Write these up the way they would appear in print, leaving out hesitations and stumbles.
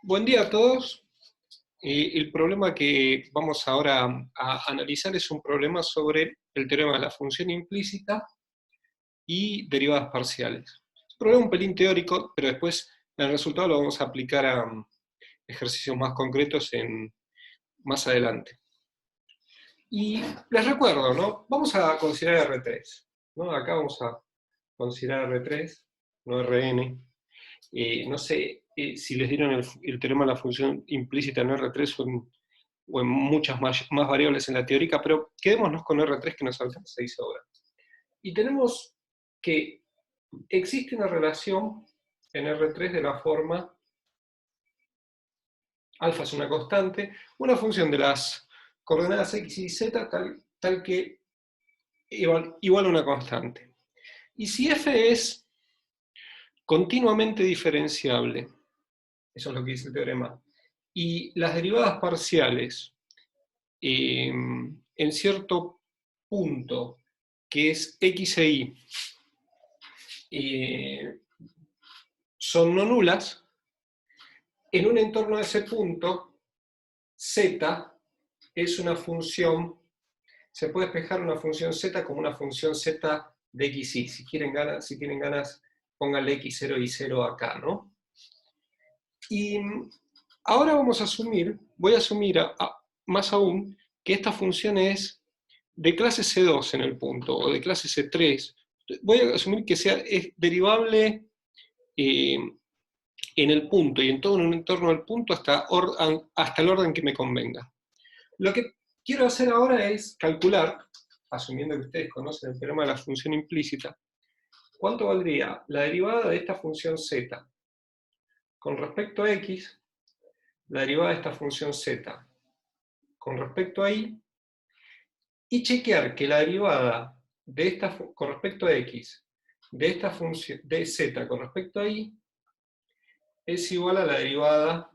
Buen día a todos. El problema que vamos ahora a analizar es un problema sobre el teorema de la función implícita y derivadas parciales. Es un problema un pelín teórico, pero después el resultado lo vamos a aplicar a ejercicios más concretos más adelante. Y les recuerdo, ¿no? Vamos a considerar R3, ¿no? Acá vamos a considerar R3, no Rn. No sé si les dieron el teorema de la función implícita en R3 o en muchas más variables en la teórica, pero quedémonos con R3 que nos alcanza y sobra. Y tenemos que existe una relación en R3 de la forma alfa es una constante, una función de las coordenadas x y z tal que igual a una constante. Y si f es continuamente diferenciable, eso es lo que dice el teorema, y las derivadas parciales en cierto punto, que es x e y, son no nulas, en un entorno de ese punto, z es una función, se puede despejar una función z como una función z de x y. Si tienen ganas, pónganle x0 y 0 acá, ¿no? Y ahora voy a asumir más aún, que esta función es de clase C2 en el punto, o de clase C3. Voy a asumir que es derivable en el punto y en todo un entorno del punto hasta el orden que me convenga. Lo que quiero hacer ahora es calcular, asumiendo que ustedes conocen el teorema de la función implícita, cuánto valdría la derivada de esta función z con respecto a x, la derivada de esta función z con respecto a y chequear que la derivada de esta con respecto a x de esta función de z con respecto a y es igual a la derivada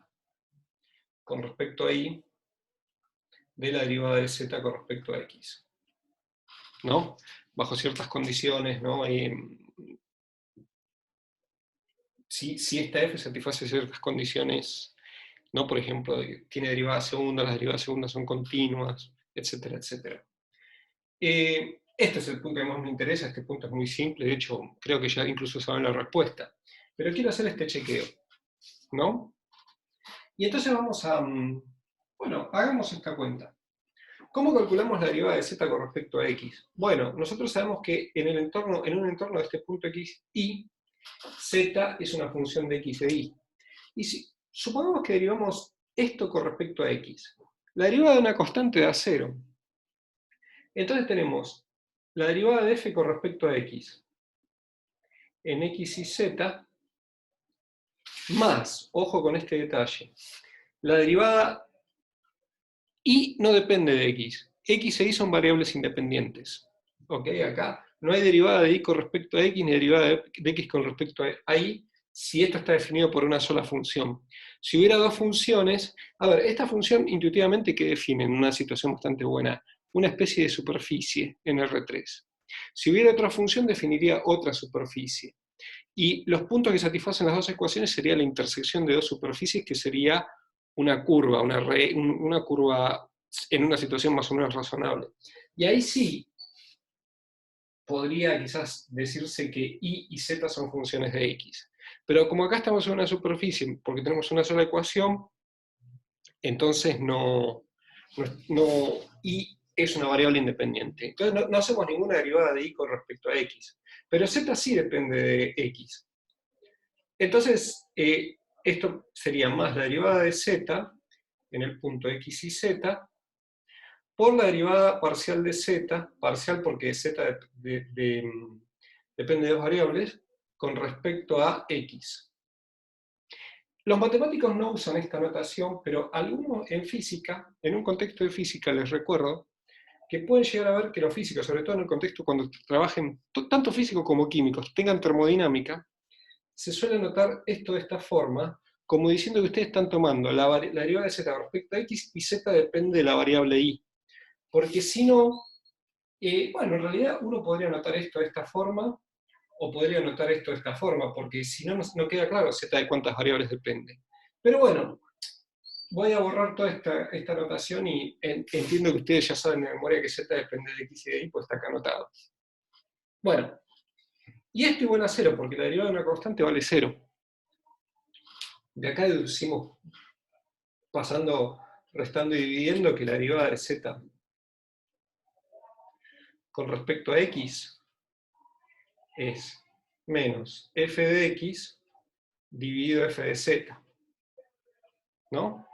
con respecto a y de la derivada de z con respecto a x, ¿no? Bajo ciertas condiciones, ¿no? Si esta f satisface ciertas condiciones, ¿no? Por ejemplo, tiene derivada segunda, las derivadas segundas son continuas, etcétera, etcétera. Este es el punto que más me interesa, este punto es muy simple, de hecho, creo que ya incluso saben la respuesta. Pero quiero hacer este chequeo, ¿no? Y entonces vamos a, bueno, hagamos esta cuenta. ¿Cómo calculamos la derivada de z con respecto a x? Bueno, nosotros sabemos que en un entorno de este punto x, y, z es una función de x e y. Y si supongamos que derivamos esto con respecto a x, la derivada de una constante da 0. Entonces tenemos la derivada de f con respecto a x en x y z, más, ojo con este detalle, la derivada y no depende de x. X e y son variables independientes. ¿Ok? Acá no hay derivada de y con respecto a x ni derivada de x con respecto a y si esto está definido por una sola función. Si hubiera dos funciones, a ver, esta función intuitivamente ¿qué define en una situación bastante buena? Una especie de superficie en R3. Si hubiera otra función definiría otra superficie. Y los puntos que satisfacen las dos ecuaciones sería la intersección de dos superficies, que sería una curva, una curva en una situación más o menos razonable. Y ahí sí podría quizás decirse que y z son funciones de x. Pero como acá estamos en una superficie, porque tenemos una sola ecuación, entonces y es una variable independiente. Entonces no hacemos ninguna derivada de y con respecto a x. Pero z sí depende de x. Entonces, esto sería más la derivada de z en el punto x y z por la derivada parcial de z, parcial porque z depende de dos variables, con respecto a x. Los matemáticos no usan esta notación, pero algunos en física, en un contexto de física, les recuerdo que pueden llegar a ver que los físicos, sobre todo en el contexto cuando trabajen, tanto físicos como químicos, tengan termodinámica, se suele notar esto de esta forma, como diciendo que ustedes están tomando la derivada de z respecto a x y z depende de la variable y. Porque si no, bueno, en realidad uno podría notar esto de esta forma, o podría notar esto de esta forma, porque si no, no queda claro z de cuántas variables depende. Pero bueno, voy a borrar toda esta anotación y entiendo que ustedes ya saben de memoria que z depende de x y de y, pues está acá anotado. Bueno, y esto igual a 0, porque la derivada de una constante vale 0. De acá deducimos, pasando, restando y dividiendo, que la derivada de z con respecto a x es menos f de x dividido f de z, ¿no?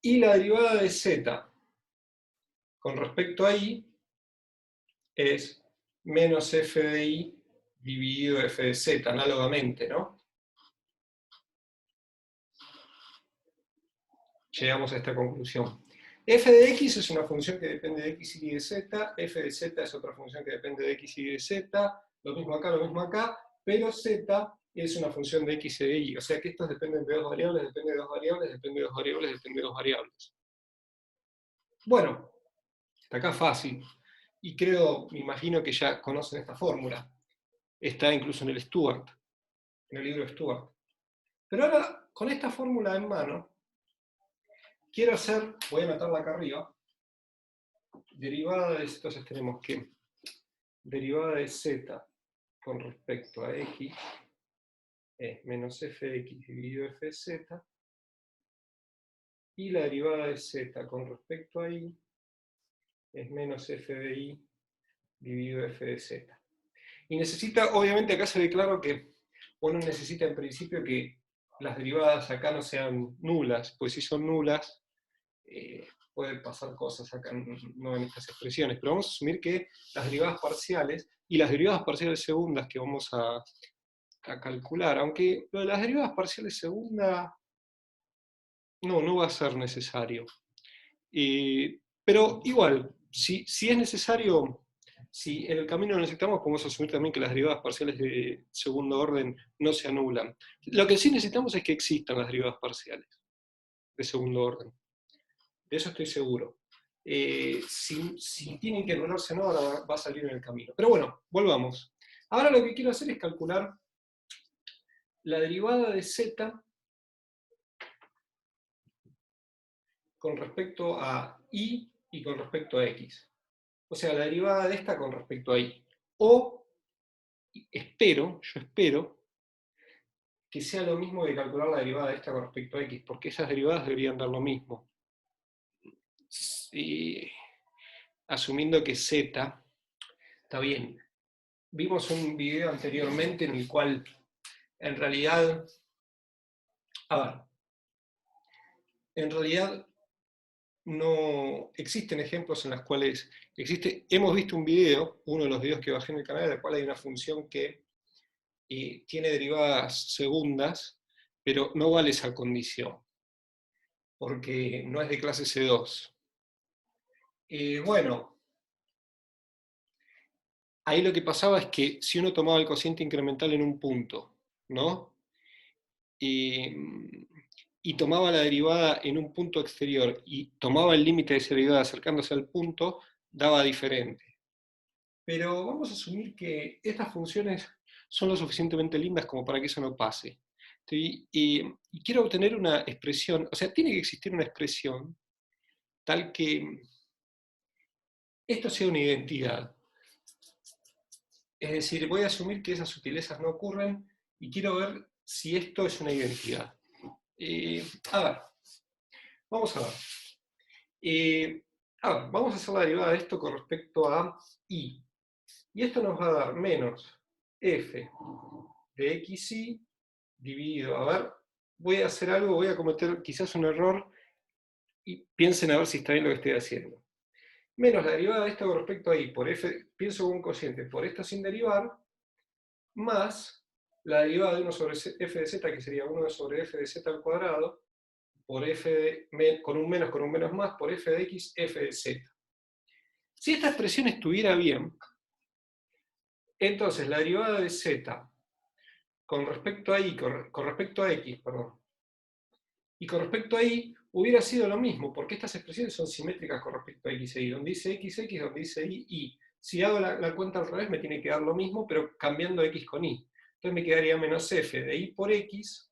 Y la derivada de z con respecto a y es menos f de y dividido f de z, análogamente, ¿no? Llegamos a esta conclusión. F de x es una función que depende de x y de z, f de z es otra función que depende de x y de z, lo mismo acá, pero z es una función de x y de y, o sea que estos dependen de dos variables, depende de dos variables, depende de dos variables, depende de dos variables. Bueno, hasta acá fácil, y creo, me imagino que ya conocen esta fórmula, está incluso en el Stuart, en el libro de Stuart. Pero ahora, con esta fórmula en mano, quiero hacer, voy a anotarla acá arriba, derivada de, entonces tenemos que derivada de z con respecto a x es menos f de x dividido f de z, y la derivada de z con respecto a y es menos f de y dividido f de z. Y necesita, obviamente acá se ve claro que uno necesita en principio que las derivadas acá no sean nulas, pues si son nulas, pueden pasar cosas acá, no en estas expresiones, pero vamos a asumir que las derivadas parciales, y las derivadas parciales segundas que vamos a calcular, aunque lo de las derivadas parciales segundas no va a ser necesario. Pero igual, si es necesario, si en el camino lo necesitamos, podemos asumir también que las derivadas parciales de segundo orden no se anulan. Lo que sí necesitamos es que existan las derivadas parciales de segundo orden. De eso estoy seguro. Si tienen que anularse o no, ahora va a salir en el camino. Pero bueno, volvamos. Ahora lo que quiero hacer es calcular la derivada de z con respecto a y con respecto a x. O sea, la derivada de esta con respecto a y. O yo espero, que sea lo mismo de calcular la derivada de esta con respecto a x, porque esas derivadas deberían dar lo mismo. Asumiendo que z, está bien. Vimos un video anteriormente en el cual, en realidad, no existen ejemplos en los cuales hemos visto un video, uno de los videos que bajé en el canal, en el cual hay una función que tiene derivadas segundas, pero no vale esa condición, porque no es de clase C2. Bueno, ahí lo que pasaba es que si uno tomaba el cociente incremental en un punto, ¿no? Y tomaba la derivada en un punto exterior y tomaba el límite de esa derivada acercándose al punto, daba diferente. Pero vamos a asumir que estas funciones son lo suficientemente lindas como para que eso no pase. Y quiero obtener una expresión, o sea, tiene que existir una expresión tal que esto sea una identidad. Es decir, voy a asumir que esas sutilezas no ocurren y quiero ver si esto es una identidad. A ver, vamos a ver. Vamos a hacer la derivada de esto con respecto a y. Y esto nos va a dar menos f de xy dividido. A ver, voy a hacer algo, voy a cometer quizás un error y piensen a ver si está bien lo que estoy haciendo. Menos la derivada de esto con respecto a y por f, pienso con un cociente por esto sin derivar, más la derivada de 1 sobre f de z, que sería 1 sobre f de z al cuadrado, por f con un menos más, por f de x, f de z. Si esta expresión estuviera bien, entonces la derivada de z con respecto a y, con respecto a x, perdón, y con respecto a y hubiera sido lo mismo, porque estas expresiones son simétricas con respecto a x e y, donde dice x, donde dice y. Si hago la cuenta al revés me tiene que dar lo mismo, pero cambiando x con y. Entonces me quedaría menos f de y por x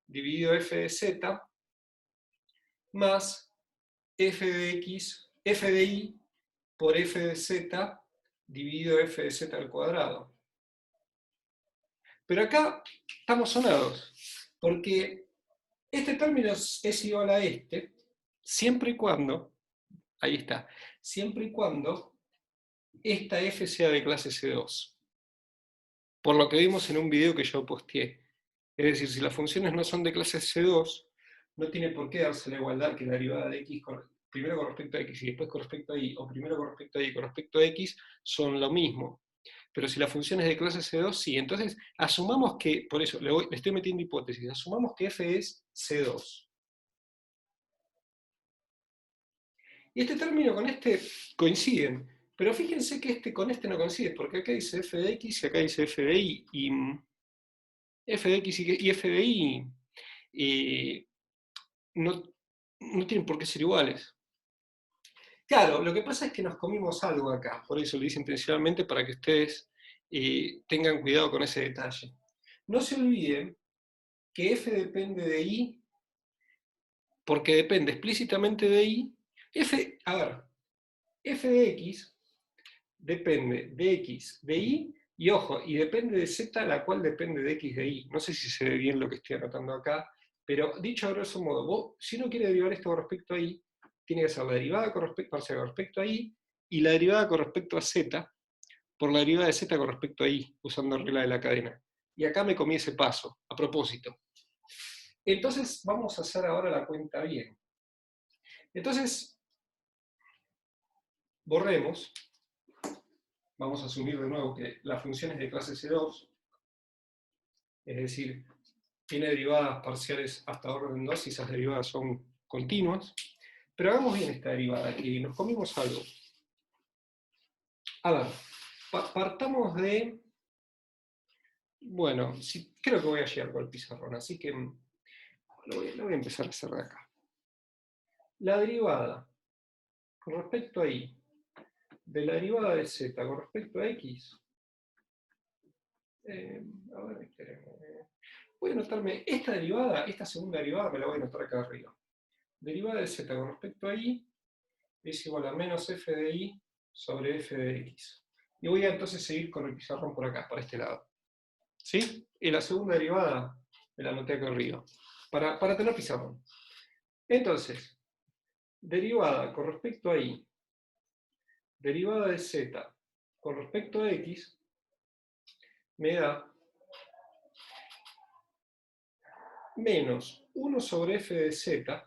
dividido f de z más f de x, f de y por f de z dividido f de z al cuadrado. Pero acá estamos sonados, porque este término es igual a este, siempre y cuando, ahí está, siempre y cuando esta f sea de clase C2. Por lo que vimos en un video que yo posteé. Es decir, si las funciones no son de clase C2, no tiene por qué darse la igualdad que la derivada de x primero con respecto a x y después con respecto a y, o primero con respecto a y y con respecto a x, son lo mismo. Pero si la función es de clase C2, sí. Entonces, asumamos que, por eso le estoy metiendo hipótesis, asumamos que f es C2. Y este término con este coinciden. Pero fíjense que este con este no coincide, porque acá dice f de x y acá dice f de y. Y f de x y f de y no, no tienen por qué ser iguales. Claro, lo que pasa es que nos comimos algo acá, por eso lo hice intencionalmente para que ustedes tengan cuidado con ese detalle. No se olviden que f depende de y, porque depende explícitamente de y. A ver, f de x depende de x, de y ojo, y depende de z, la cual depende de x de y. No sé si se ve bien lo que estoy anotando acá, pero dicho a grosso modo, si uno quiere derivar esto con respecto a y, tiene que hacer la derivada con respecto a y, y la derivada con respecto a z, por la derivada de z con respecto a y, usando regla de la cadena. Y acá me comí ese paso, a propósito. Entonces, vamos a hacer ahora la cuenta bien. Entonces, borremos. Vamos a asumir de nuevo que la función es de clase C2, es decir, tiene derivadas parciales hasta orden 2 y esas derivadas son continuas. Pero hagamos bien esta derivada, que nos comimos algo. A ver, partamos de... Bueno, creo que voy a llegar con el pizarrón, así que lo voy a empezar a hacer de acá. La derivada con respecto a y, de la derivada de z con respecto a x, a ver, espérenme. Voy a anotarme esta derivada, esta segunda derivada me la voy a anotar acá arriba. Derivada de z con respecto a y es igual a menos f de y sobre f de x. Y voy a entonces seguir con el pizarrón por acá, para este lado. ¿Sí? Y la segunda derivada me la anoté acá arriba, para tener pizarrón. Entonces, derivada con respecto a y, derivada de z con respecto a x, me da menos 1 sobre f de z.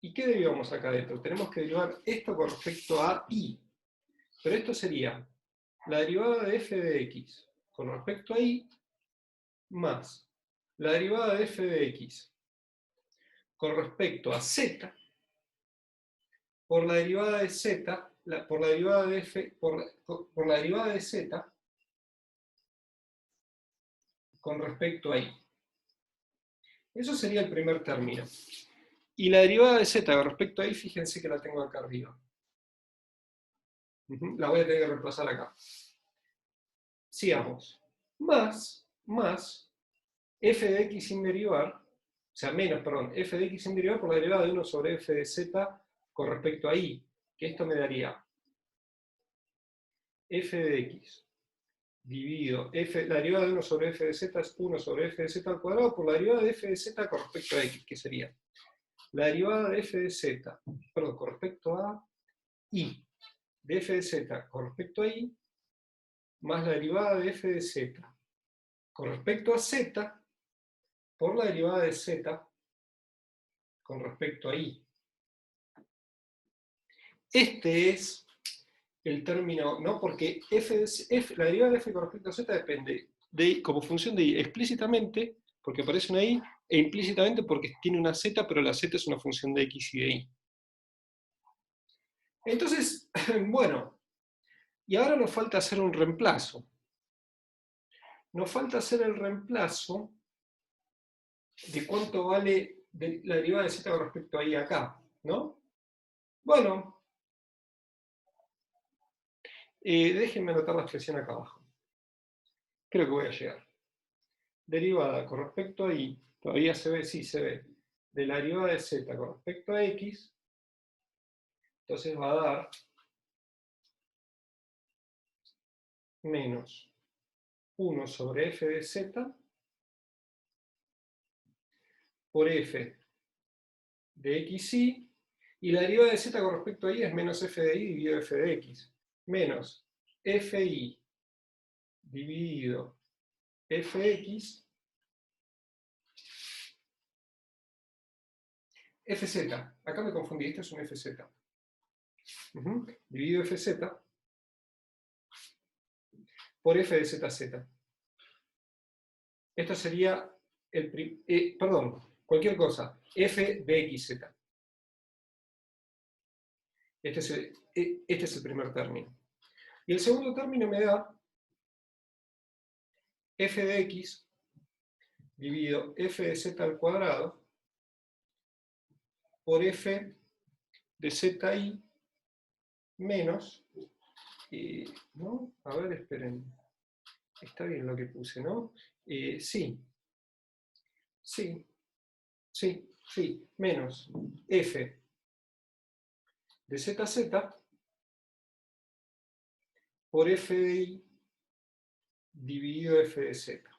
¿Y qué derivamos acá adentro? Tenemos que derivar esto con respecto a y. Pero esto sería la derivada de f de x con respecto a y más la derivada de f de x con respecto a z por la derivada de z, por la derivada de f, por la derivada de z con respecto a y. Eso sería el primer término. Y la derivada de z con respecto a y, fíjense que la tengo acá arriba. La voy a tener que reemplazar acá. Sigamos. Más f de x sin derivar, o sea, menos, perdón, f de x sin derivar por la derivada de 1 sobre f de z con respecto a y, que esto me daría f de x dividido la derivada de 1 sobre f de z es 1 sobre f de z al cuadrado por la derivada de f de z con respecto a x, que sería la derivada de f de z, perdón, con respecto a y, de f de z con respecto a y, más la derivada de f de z con respecto a z por la derivada de z con respecto a y. Este es el término, ¿no? Porque la derivada de f con respecto a z depende de, como función de y explícitamente, porque aparece una y, e implícitamente porque tiene una z, pero la z es una función de x y de y. Entonces, bueno, y ahora nos falta hacer un reemplazo. Nos falta hacer el reemplazo de cuánto vale la derivada de z con respecto a y acá, ¿no? Bueno, déjenme anotar la expresión acá abajo. Creo que voy a llegar. derivada con respecto a y, todavía se ve, sí se ve, de la derivada de z con respecto a x, entonces va a dar menos 1 sobre f de z por f de xy, y la derivada de z con respecto a y es menos f de y dividido f de x, menos fi dividido fx, fz, acá me confundí, esto es un fz, dividido fz por f de zz. Esto sería perdón, cualquier cosa, f de xz. Este es el primer término. Y el segundo término me da f de x dividido f de z al cuadrado por f de zi menos, ¿no? A ver, esperen. Está bien lo que puse, ¿no? Sí, menos f de zz por f de y dividido f de z.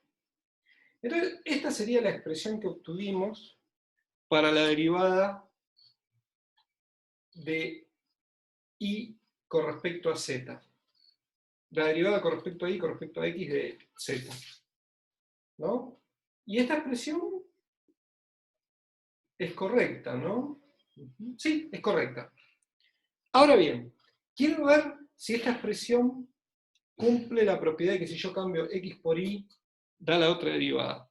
Entonces, esta sería la expresión que obtuvimos para la derivada de y con respecto a z. La derivada con respecto a y con respecto a x de z. ¿No? Y esta expresión es correcta, ¿no? Sí, es correcta. Ahora bien, quiero ver si esta expresión cumple la propiedad de que si yo cambio x por y, da la otra derivada.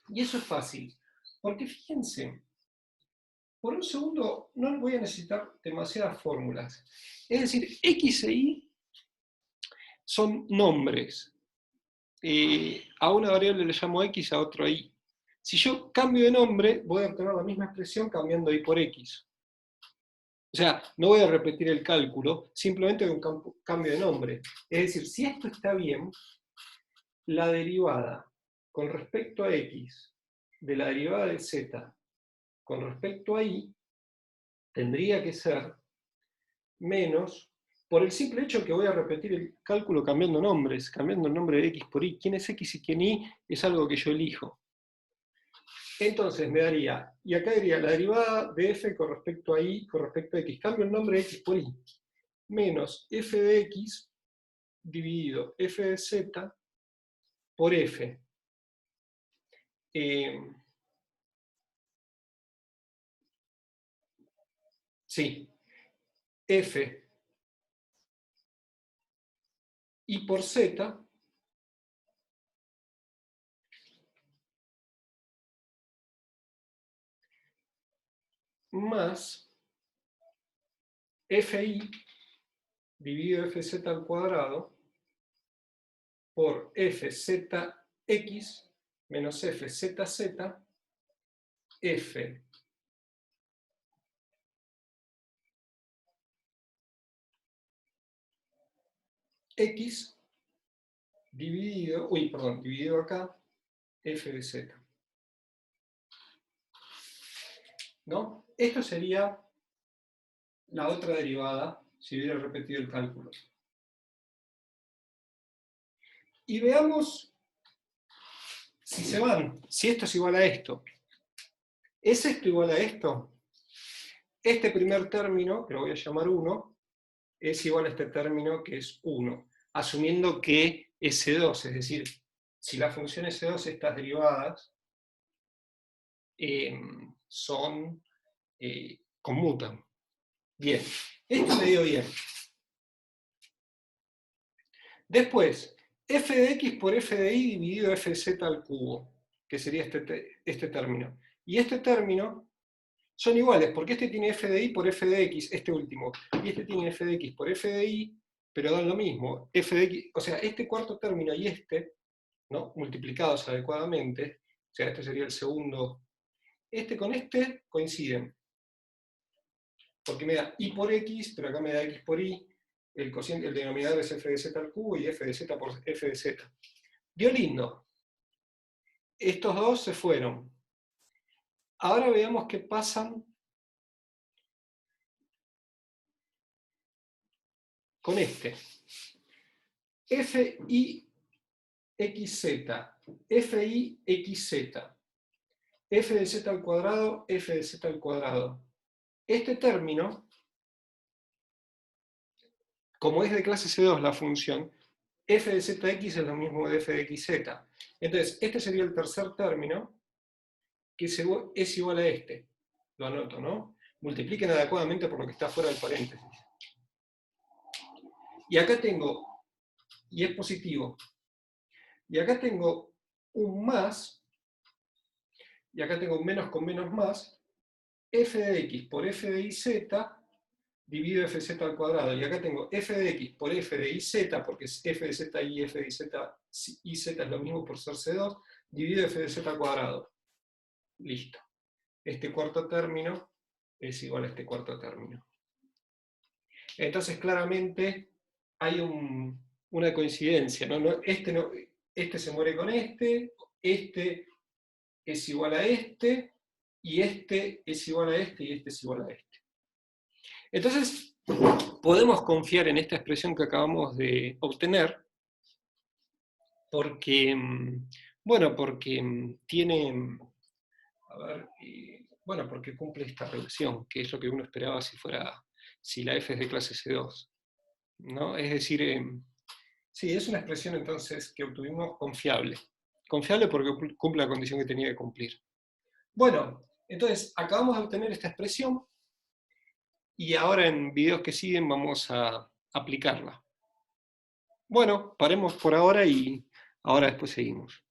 Y eso es fácil, porque fíjense, por un segundo no voy a necesitar demasiadas fórmulas. Es decir, x e y son nombres. A una variable le llamo x, a otro y. Si yo cambio de nombre, voy a obtener la misma expresión cambiando y por x. O sea, no voy a repetir el cálculo, simplemente con un cambio de nombre. Es decir, si esto está bien, la derivada con respecto a x de la derivada de z con respecto a y tendría que ser menos, por el simple hecho que voy a repetir el cálculo cambiando nombres, cambiando el nombre de x por y. ¿Quién es x y quién y? Es algo que yo elijo. Entonces me daría, y acá diría la derivada de f con respecto a y con respecto a x. Cambio el nombre de x por y. Menos f de x dividido f de z por f. Sí, f y por z más fi dividido fz al cuadrado por fzx menos fzz f x dividido acá f de z. ¿No? Esto sería la otra derivada si hubiera repetido el cálculo. Y veamos si se van, si esto es igual a esto. ¿Es esto igual a esto? Este primer término, que lo voy a llamar 1, es igual a este término que es 1, asumiendo que S2, es decir, si la función S2, estas derivadas, conmutan. Bien, esto me dio bien. Después, f de x por f de y dividido f de z al cubo, que sería este término. Y este término son iguales, porque este tiene f de y por f de x, este último, y este tiene f de x por f de y, pero dan lo mismo. F de x, o sea, este cuarto término y este, ¿no?, multiplicados adecuadamente, o sea, este sería el segundo, este con este coinciden, porque me da y por x, pero acá me da x por y, el denominador es f de z al cubo y f de z por f de z. Dio lindo. estos dos se fueron. Ahora veamos qué pasan con este. FIXZ, FIXZ, f de z al cuadrado, f de z al cuadrado. Este término, como es de clase C2 la función, f de zx es lo mismo de f de xz. Entonces, este sería el tercer término, que es igual a este. Lo anoto, ¿no? Multipliquen adecuadamente por lo que está fuera del paréntesis. Y acá tengo, y es positivo, y acá tengo un más, y acá tengo un menos con menos más, f de x por f de iz dividido fz al cuadrado, y acá tengo f de x por f de iz, porque es f de z y f de iz es lo mismo por ser C2, dividido f de z al cuadrado. Listo. Este cuarto término es igual a este cuarto término. Entonces, claramente, hay una coincidencia, ¿no? Este se muere con este es igual a este, y este es igual a este, y este es igual a este. Entonces, podemos confiar en esta expresión que acabamos de obtener, porque, bueno, porque tiene, a ver, bueno, porque cumple esta relación, que es lo que uno esperaba si la f es de clase C2, ¿no? Es decir, sí, es una expresión entonces que obtuvimos confiable. Confiable porque cumple la condición que tenía que cumplir. Bueno, entonces acabamos de obtener esta expresión y ahora en videos que siguen vamos a aplicarla. Bueno, paremos por ahora y ahora después seguimos.